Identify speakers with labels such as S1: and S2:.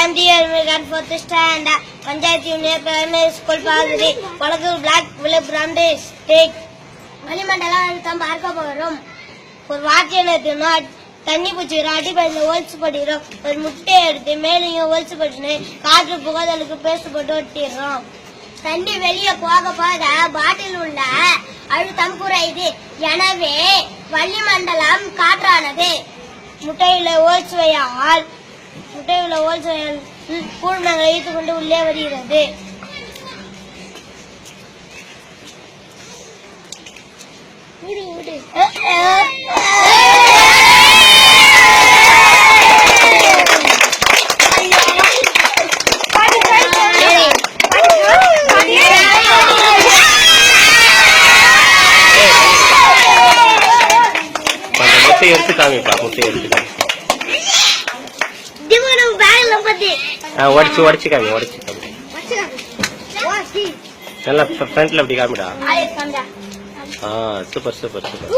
S1: am dear fourth standard. Panchayat Union Primary School Padri. Palakur Black Willow Brande Steak. Valimandala அழுத்தம் பார்க்க போகிறோம். ஒரு வாக்கியம் எடுத்துனா தண்ணி பூச்சிக்கிறோம், அடிப்படையில் ஓல்ஸ் படிக்கிறோம். ஒரு முட்டையை எடுத்து மேலேயும் ஓல்ஸ் படிச்சுன்னு காற்று புகாதலுக்கு பேஸ்ட் போட்டு ஒட்டிடுறோம். தண்ணி வெளியே போக போக பாட்டில் உள்ள அழுத்தம் குறையுது. எனவே வளிமண்டலம் காற்றானது. முட்டையில ஓல்ஸ் வையால் கூழ்மங்களை இழுத்துக் கொண்டு உள்ளே வருகிறது.
S2: முட்டை எடுத்து காமிப்பா, முட்டை எடுத்து காமி. உடச்சு காமி, உடச்சு காமி. நல்லா ஃப்ரண்ட்ல அப்படி காமிடா. Super super super.